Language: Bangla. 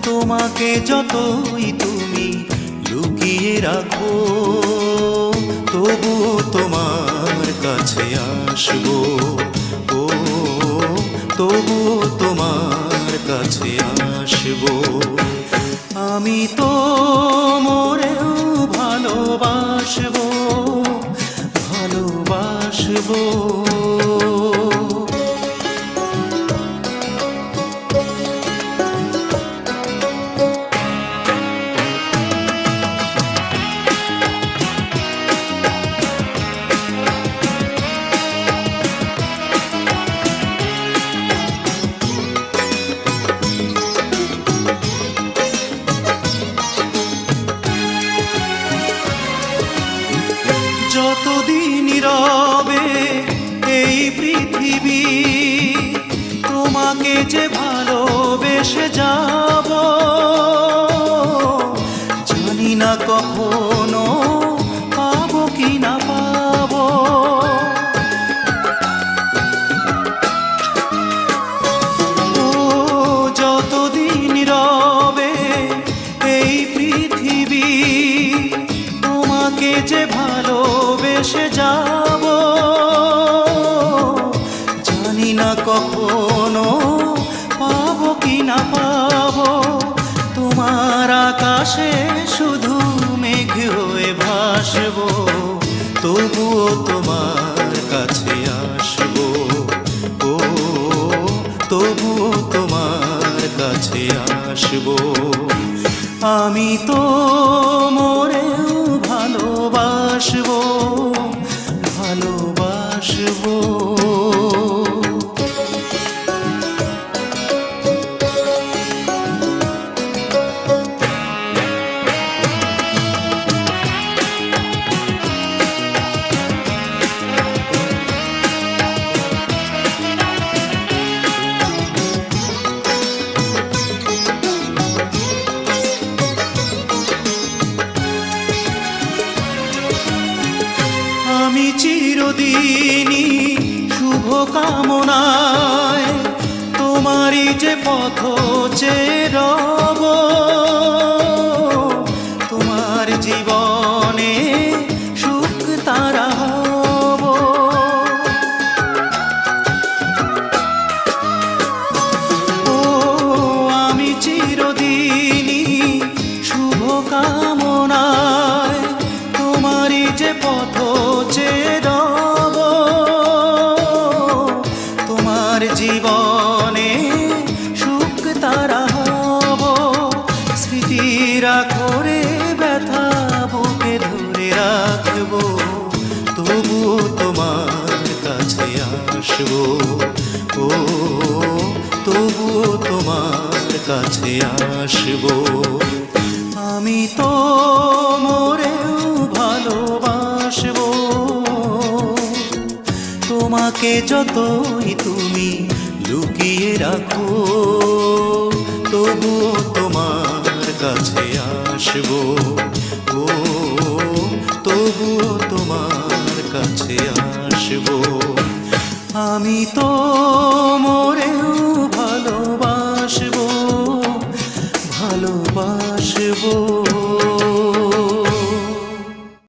তোমাকে যতই তুমি লুকিয়ে রাখো, তবু তোমার কাছে আসবো। ও তবু তোমার কাছে আসবো। আমি তো মরেও ভালোবাসবো, ভালোবাসবো। যতদিন রবে এই পৃথিবী, তোমাকে যে ভালোবেসে যাব, জানি না কখনো পাবো কি না পাবো। ও যতদিন রবে এই পৃথিবী, তোমাকে যে ভালোবেসে যাব, জানি না কখনো পাবো কি না পাবো। তোমার আকাশে শুধু মেঘ হয়ে ভাসবো, তবুও তোমার কাছে আসবো। ও তবুও তোমার কাছে আসবো। আমি তো মরেও ভালোবাসবো, ভালোবাসবো। আমি চিরদিনই শুভ কামনায় তোমারই যে পথ চেয়ে রব, তোমার জীবনে সুখ তারা হব। ও আমি চিরদিনই শুভ কামনায় তোমারই যে পথ চেয়ে রব, তোমার জীবনে সুখ তারা হব। স্মৃতিরা করে ব্যথা বুকে ধরে রাখবো, তবু তোমার কাছে আসবো। ও তবু তোমার কাছে আসবো। আমি তো মরেও ভালোবাসবো, তোমাকে যতই তুমি লুকিয়ে রাখো, তবু তোমার কাছে আসবো। ও তবু তোমার কাছে আসবো। আমি তো